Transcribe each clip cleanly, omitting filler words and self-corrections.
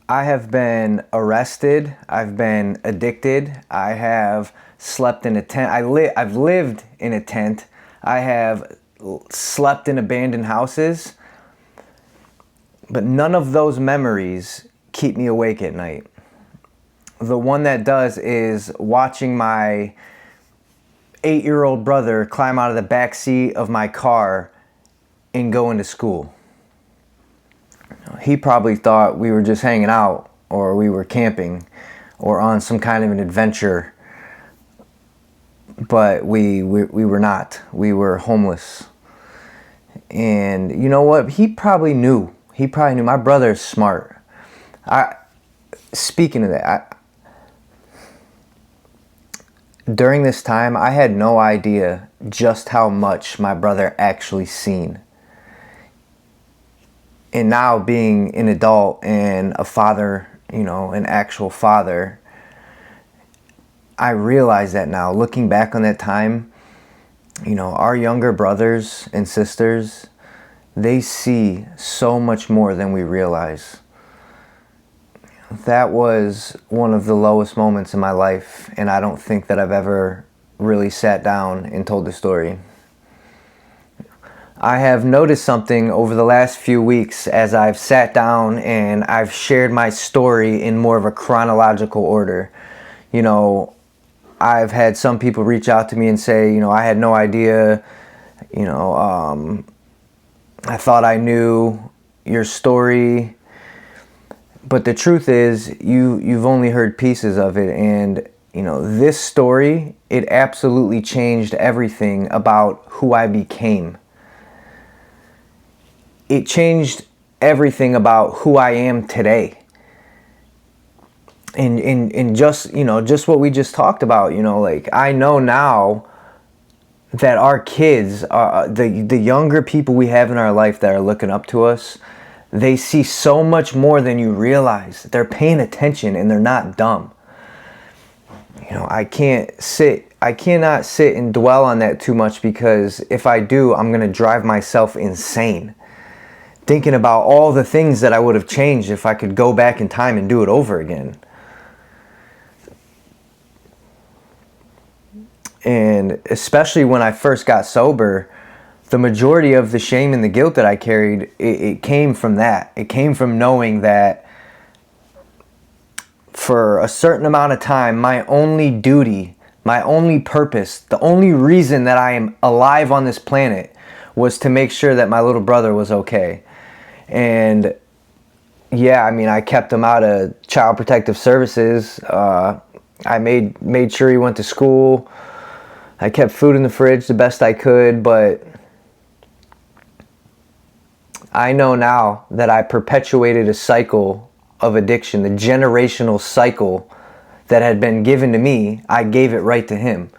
I have been arrested. I've been addicted. I have slept in a tent. I've lived in a tent. I have slept in abandoned houses. But none of those memories keep me awake at night. The one that does is watching my 8-year-old brother climb out of the back seat of my car and go into school. He probably thought we were just hanging out, or we were camping, or on some kind of an adventure. But we were not. We were homeless. And you know what? He probably knew. My brother is smart. Speaking of that, during this time, I had no idea just how much my brother actually seen. And now being an adult and a father, an actual father, I realize that now, looking back on that time, our younger brothers and sisters, they see so much more than we realize. That was one of the lowest moments in my life, and I don't think that I've ever really sat down and told the story. I have noticed something over the last few weeks as I've sat down and I've shared my story in more of a chronological order. I've had some people reach out to me and say, I had no idea, I thought I knew your story. But the truth is, you've only heard pieces of it. And, this story, it absolutely changed everything about who I became. It changed everything about who I am today. And just what we just talked about, I know now that our kids, the younger people we have in our life that are looking up to us, they see so much more than you realize. They're paying attention and they're not dumb. I cannot sit and dwell on that too much, because if I do, I'm going to drive myself insane. Thinking about all the things that I would have changed if I could go back in time and do it over again. And especially when I first got sober, the majority of the shame and the guilt that I carried, it came from that. It came from knowing that for a certain amount of time, my only duty, my only purpose, the only reason that I am alive on this planet was to make sure that my little brother was okay. And yeah, I kept him out of Child Protective Services. I made sure he went to school. I kept food in the fridge the best I could, but I know now that I perpetuated a cycle of addiction, the generational cycle that had been given to me. I gave it right to him.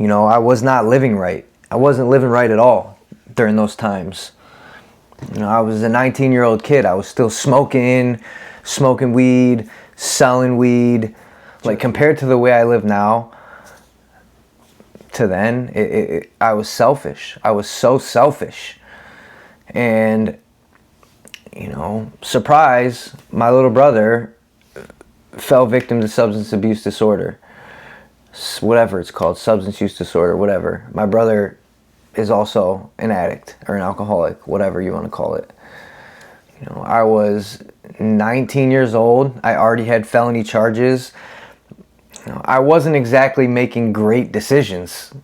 I was not living right. I wasn't living right at all during those times. I was a 19-year-old kid. I was still smoking weed, selling weed. Like, compared to the way I live now, to then, I was selfish. I was so selfish. And, surprise, my little brother fell victim to substance abuse disorder. Whatever it's called, substance use disorder, whatever. My brother is also an addict or an alcoholic, whatever you want to call it. I was 19 years old. I already had felony charges. I wasn't exactly making great decisions.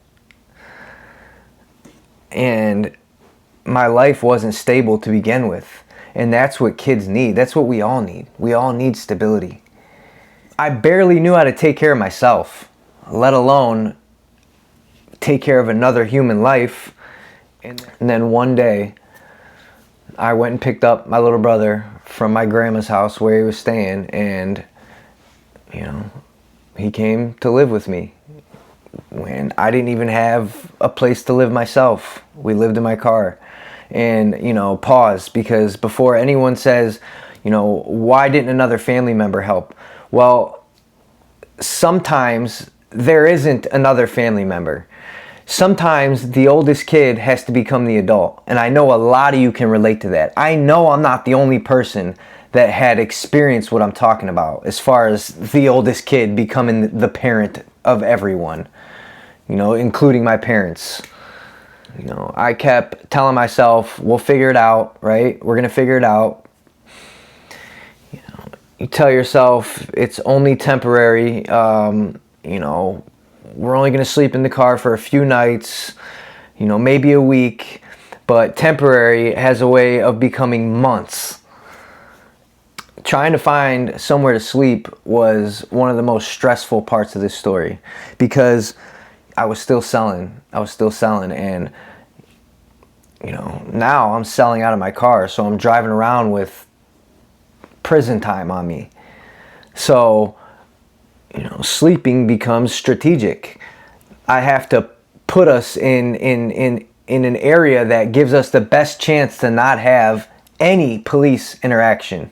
And my life wasn't stable to begin with. And that's what kids need. That's what we all need. We all need stability. I barely knew how to take care of myself, let alone take care of another human life. And then one day, I went and picked up my little brother from my grandma's house where he was staying, and he came to live with me when I didn't even have a place to live myself. We lived in my car. And pause, because before anyone says, why didn't another family member help? Well, sometimes there isn't another family member. Sometimes the oldest kid has to become the adult. And I know a lot of you can relate to that. I know I'm not the only person that had experienced what I'm talking about, as far as the oldest kid becoming the parent of everyone, you know, including my parents. You know, I kept telling myself, we'll figure it out, right? We're going to figure it out. You know, you tell yourself it's only temporary. You know, we're only going to sleep in the car for a few nights, you know, maybe a week, but temporary has a way of becoming months. Trying to find somewhere to sleep was one of the most stressful parts of this story, because I was still selling, and you know, now I'm selling out of my car, so I'm driving around with prison time on me. So, you know, sleeping becomes strategic. I have to put us in an area that gives us the best chance to not have any police interaction.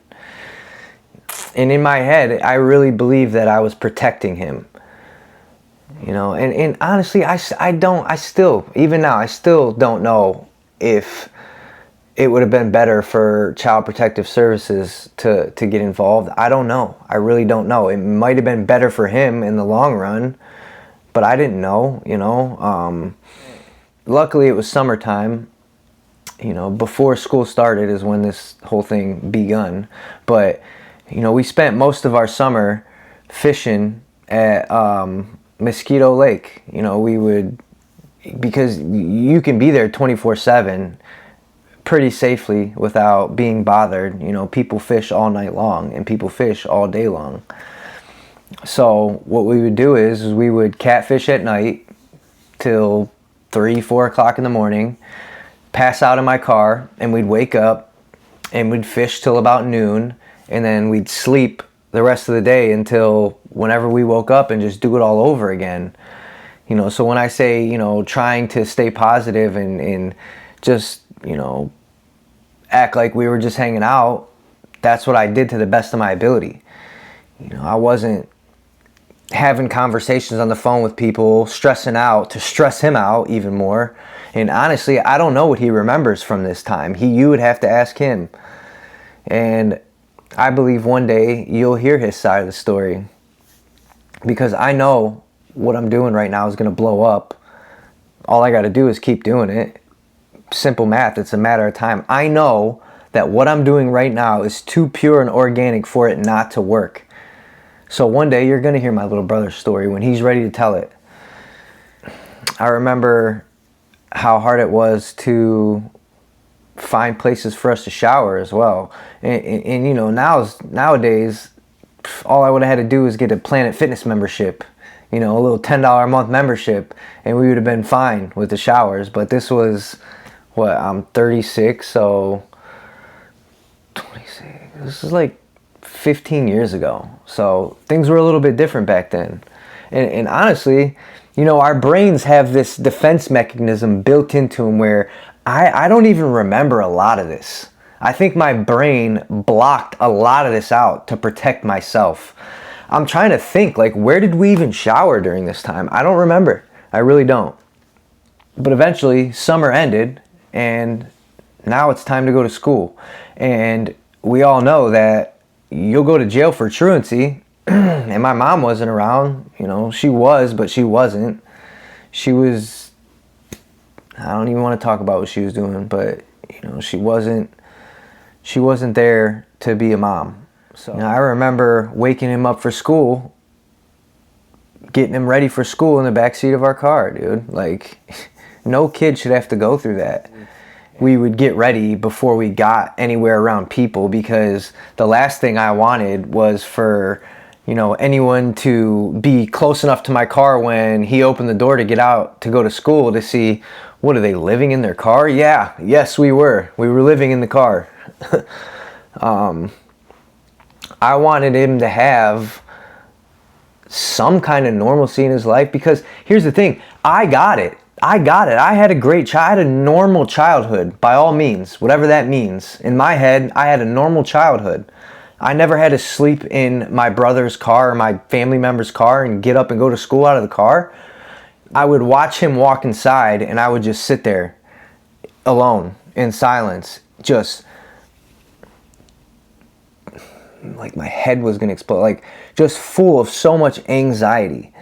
And in my head, I really believe that I was protecting him. You know, and honestly, even now, I still don't know if it would have been better for Child Protective Services to get involved. I don't know. I really don't know. It might have been better for him in the long run, but I didn't know, you know. Luckily, it was summertime. You know, before school started is when this whole thing begun. But, you know, we spent most of our summer fishing at Mosquito Lake. You know, we would, because you can be there 24/7 pretty safely without being bothered. You know, people fish all night long and people fish all day long. So what we would do is we would catfish at night till 3-4 o'clock in the morning, pass out in my car, and we'd wake up and we'd fish till about noon, and then we'd sleep the rest of the day until whenever we woke up and just do it all over again. You know, so when I say, you know, trying to stay positive and just, you know, act like we were just hanging out, that's what I did to the best of my ability. You know, I wasn't having conversations on the phone with people, stressing out to stress him out even more. And honestly, I don't know what he remembers from this time. You would have to ask him. And I believe one day you'll hear his side of the story, because I know what I'm doing right now is going to blow up. All I got to do is keep doing it. Simple math. It's a matter of time. I know that what I'm doing right now is too pure and organic for it not to work. So one day you're going to hear my little brother's story when he's ready to tell it. I remember how hard it was to find places for us to shower as well. And you know, nowadays, all I would have had to do is get a Planet Fitness membership, you know, a little $10 a month membership, and we would have been fine with the showers. But this was, I'm 36, so 26. This is like 15 years ago. So things were a little bit different back then. And honestly, you know, our brains have this defense mechanism built into them where I don't even remember a lot of this. I think my brain blocked a lot of this out to protect myself. I'm trying to think, like, where did we even shower during this time? I don't remember. I really don't. But eventually, summer ended, and now it's time to go to school. And we all know that you'll go to jail for truancy. And my mom wasn't around. You know, she was, but she wasn't. She was, I don't even want to talk about what she was doing, but, you know, she wasn't there to be a mom. So, you know, I remember waking him up for school, getting him ready for school in the backseat of our car, dude. Like, no kid should have to go through that. We would get ready before we got anywhere around people, because the last thing I wanted was for, you know, anyone to be close enough to my car when he opened the door to get out to go to school to see, what are they, living in their car? Yeah, yes, we were. We were living in the car. I wanted him to have some kind of normalcy in his life, because here's the thing, I got it. I had I had a normal childhood, by all means, whatever that means. In my head, I had a normal childhood. I never had to sleep in my brother's car or my family member's car and get up and go to school out of the car. I would watch him walk inside, and I would just sit there alone in silence, just like my head was going to explode, like just full of so much anxiety,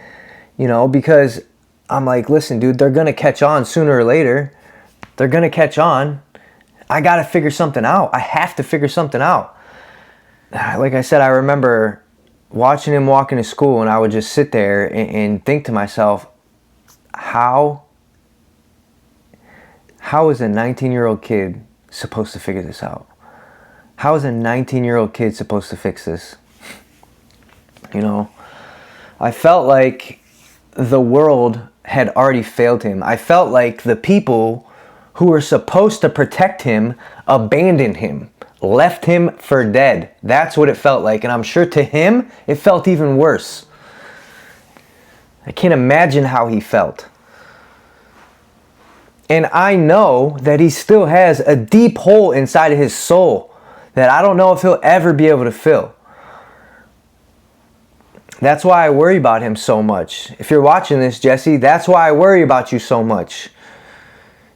you know, because I'm like, listen, dude, they're going to catch on sooner or later. They're going to catch on. I got to figure something out. I have to figure something out. Like I said, I remember watching him walk into school, and I would just sit there and think to myself, how is a 19-year-old kid supposed to figure this out? How is a 19-year-old kid supposed to fix this? You know, I felt like the world had already failed him. I felt like the people who were supposed to protect him abandoned him, left him for dead. That's what it felt like. And I'm sure to him, it felt even worse. I can't imagine how he felt. And I know that he still has a deep hole inside of his soul that I don't know if he'll ever be able to fill. That's why I worry about him so much. If you're watching this, Jesse, that's why I worry about you so much.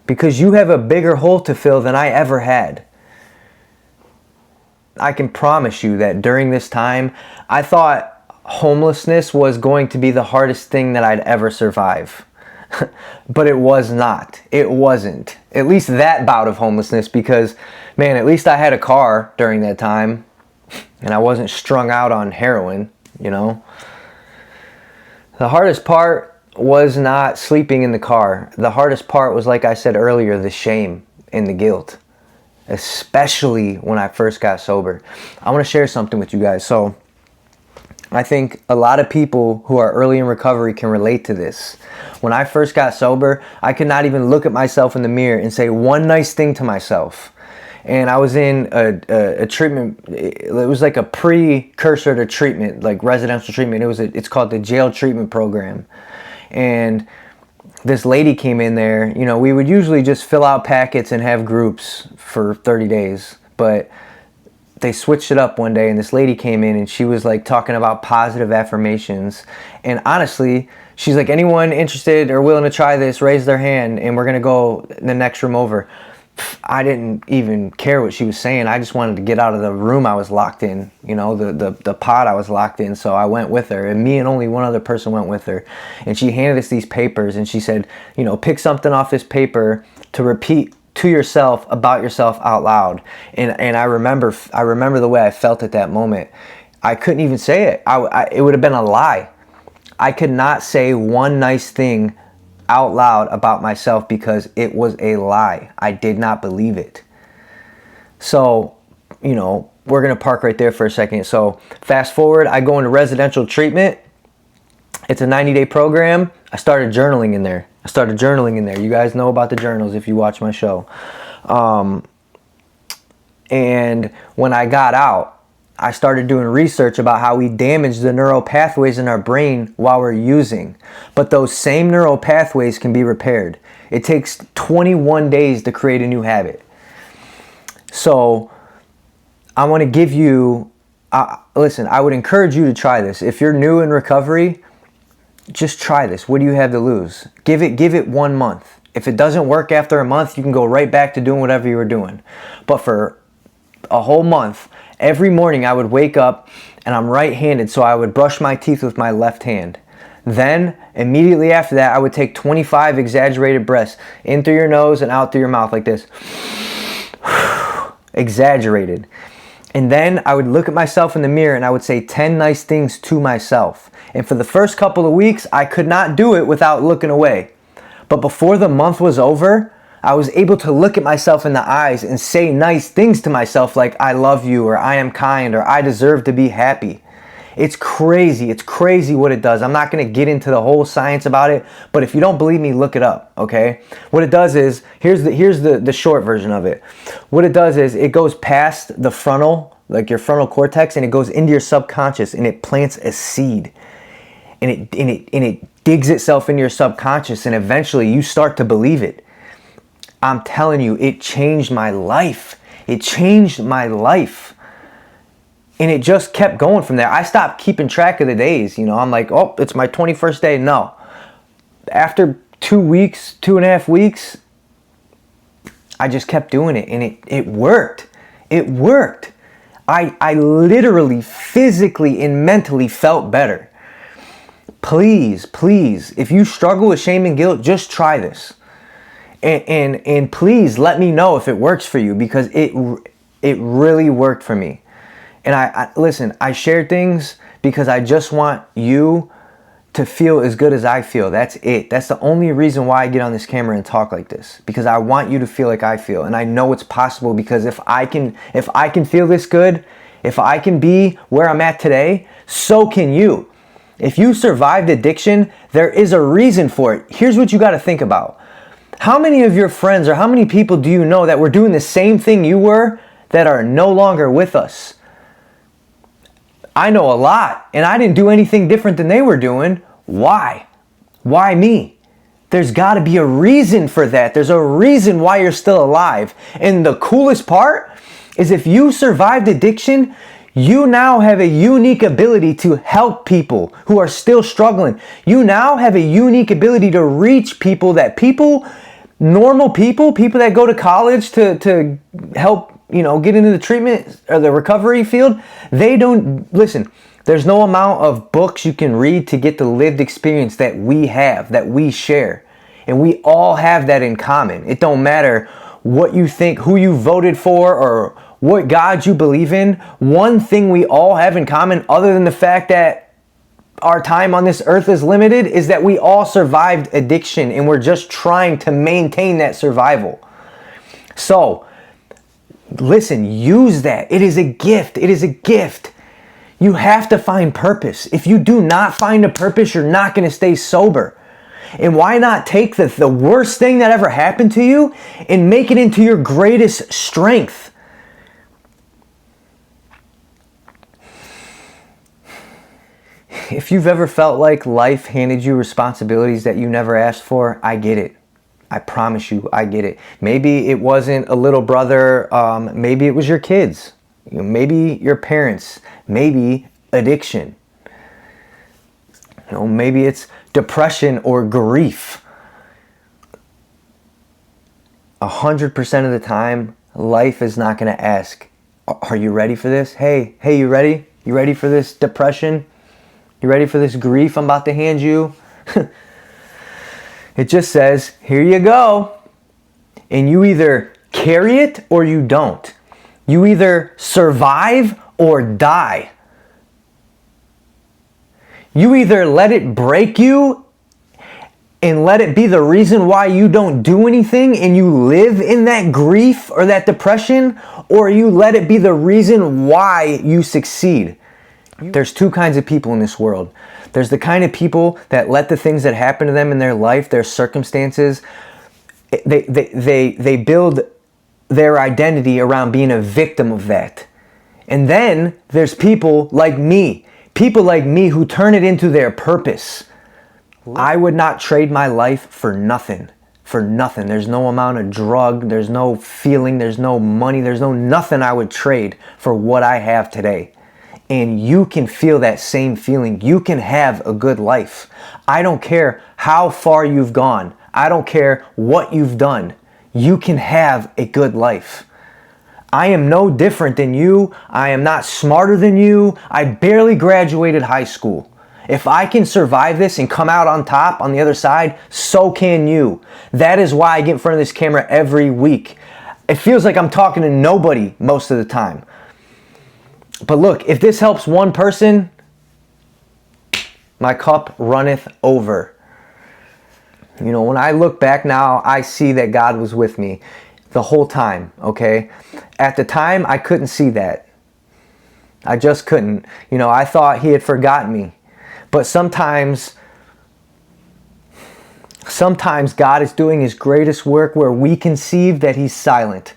Because you have a bigger hole to fill than I ever had. I can promise you that during this time, I thought homelessness was going to be the hardest thing that I'd ever survive. But it was not. It wasn't. At least that bout of homelessness, because, man, at least I had a car during that time. And I wasn't strung out on heroin, you know. The hardest part was not sleeping in the car. The hardest part was, like I said earlier, the shame and the guilt. Especially when I first got sober. I want to share something with you guys. So, I think a lot of people who are early in recovery can relate to this. When I first got sober, I could not even look at myself in the mirror and say one nice thing to myself. And I was in a treatment. It was like a precursor to treatment, like residential treatment. It's called the jail treatment program. And this lady came in there. You know, we would usually just fill out packets and have groups for 30 days. But they switched it up one day, and this lady came in, and she was like talking about positive affirmations. And honestly, she's like, anyone interested or willing to try this, raise their hand, and we're going to go the next room over. I didn't even care what she was saying. I just wanted to get out of the room I was locked in, you know, the pod I was locked in. So I went with her, and me and only one other person went with her. And she handed us these papers, and she said, you know, pick something off this paper to repeat to yourself about yourself out loud. And I remember the way I felt at that moment. I couldn't even say it. It would have been a lie. I could not say one nice thing out loud about myself because it was a lie. I did not believe it. So, you know, we're going to park right there for a second. So fast forward, I go into residential treatment. It's a 90-day program. I started journaling in there. You guys know about the journals if you watch my show. And when I got out, I started doing research about how we damage the neural pathways in our brain while we're using. But those same neural pathways can be repaired. It takes 21 days to create a new habit. So I want to give you, listen, I would encourage you to try this. If you're new in recovery, just try this. What do you have to lose? Give it 1 month. If it doesn't work after a month, you can go right back to doing whatever you were doing. But for a whole month, every morning I would wake up, and I'm right-handed, so I would brush my teeth with my left hand. Then, immediately after that, I would take 25 exaggerated breaths in through your nose and out through your mouth like this. Exaggerated. And then I would look at myself in the mirror and I would say 10 nice things to myself. And for the first couple of weeks, I could not do it without looking away. But before the month was over, I was able to look at myself in the eyes and say nice things to myself like, I love you, or I am kind, or I deserve to be happy. It's crazy. It's crazy what it does. I'm not going to get into the whole science about it, but if you don't believe me, look it up, okay? What it does is, here's the short version of it. What it does is it goes past the frontal, like your frontal cortex, and it goes into your subconscious, and it plants a seed. And it digs itself into your subconscious, and eventually you start to believe it. I'm telling you, it changed my life. It changed my life. And it just kept going from there. I stopped keeping track of the days. You know, I'm like, oh, it's my 21st day. No. After 2 weeks, 2.5 weeks, I just kept doing it. And it worked. It worked. I literally, physically, and mentally felt better. Please, please, if you struggle with shame and guilt, just try this. And please let me know if it works for you, because it really worked for me. And I listen, I share things because I just want you to feel as good as I feel. That's it. That's the only reason why I get on this camera and talk like this, because I want you to feel like I feel. And I know it's possible, because if I can feel this good, if I can be where I'm at today, so can you. If you survived addiction, there is a reason for it. Here's what you got to think about. How many of your friends, or how many people do you know that were doing the same thing you were, that are no longer with us? I know a lot, and I didn't do anything different than they were doing. Why? Why me? There's got to be a reason for that. There's a reason why you're still alive. And the coolest part is, if you survived addiction, you now have a unique ability to help people who are still struggling. You now have a unique ability to reach normal people that go to college to help, get into the treatment or the recovery field. They don't, listen, there's no amount of books you can read to get the lived experience that we have, that we share. And we all have that in common. It don't matter what you think, who you voted for, or what God you believe in. One thing we all have in common, other than the fact that our time on this earth is limited, is that we all survived addiction, and we're just trying to maintain that survival. So, listen, use that. It is a gift. It is a gift. You have to find purpose. If you do not find a purpose, you're not going to stay sober. And why not take the worst thing that ever happened to you and make it into your greatest strength? If you've ever felt like life handed you responsibilities that you never asked for, I get it. I promise you, I get it. Maybe it wasn't a little brother. Maybe it was your kids. Maybe your parents. Maybe addiction. Maybe it's depression or grief. 100% of the time, life is not going to ask, are you ready for this? Hey, you ready? You ready for this depression? You ready for this grief I'm about to hand you? It just says, here you go. And you either carry it or you don't. You either survive or die. You either let it break you and let it be the reason why you don't do anything and you live in that grief or that depression, or you let it be the reason why you succeed. There's two kinds of people in this world. There's the kind of people that let the things that happen to them in their life, their circumstances, they build their identity around being a victim of that. And then there's people like me who turn it into their purpose. I would not trade my life for nothing. For nothing. There's no amount of drug, there's no feeling, there's no money, there's no nothing I would trade for what I have today. And you can feel that same feeling. You can have a good life. I don't care how far you've gone. I don't care what you've done. You can have a good life. I am no different than you. I am not smarter than you. I barely graduated high school. If I can survive this and come out on top on the other side, so can you. That is why I get in front of this camera every week. It feels like I'm talking to nobody most of the time. But look, if this helps one person, my cup runneth over. When I look back now, I see that God was with me the whole time, okay? At the time, I couldn't see that. I just couldn't. I thought He had forgotten me. But sometimes God is doing His greatest work where we conceive that He's silent.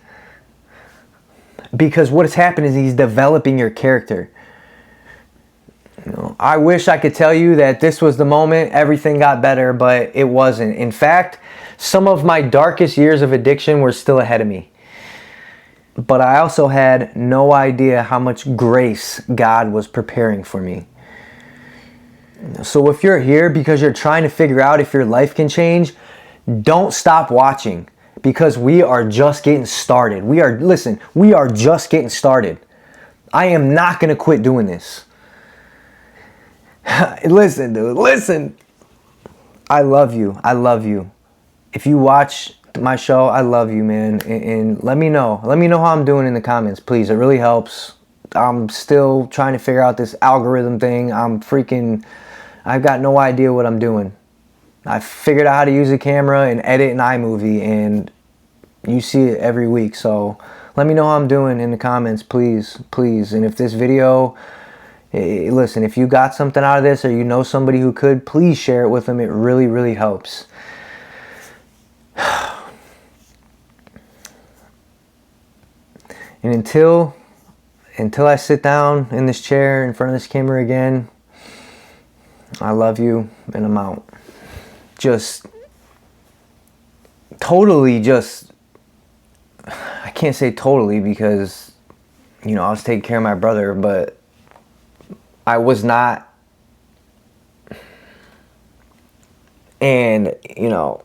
Because what has happened is He's developing your character. I wish I could tell you that this was the moment everything got better, but it wasn't. In fact, some of my darkest years of addiction were still ahead of me. But I also had no idea how much grace God was preparing for me. So if you're here because you're trying to figure out if your life can change, don't stop watching, because we are just getting started. We are just getting started. I am not going to quit doing this. Listen, dude, listen. I love you. I love you. If you watch my show, I love you, man. And let me know. Let me know how I'm doing in the comments, please. It really helps. I'm still trying to figure out this algorithm thing. I've got no idea what I'm doing. I figured out how to use a camera and edit an iMovie, and you see it every week. So let me know how I'm doing in the comments, please, please. And if this video, listen, if you got something out of this, or you know somebody who could, please share it with them. It really, really helps. And until I sit down in this chair in front of this camera again, I love you, and I'm out. Just totally, I can't say totally, because, you know, I was taking care of my brother, but I was not. And, you know,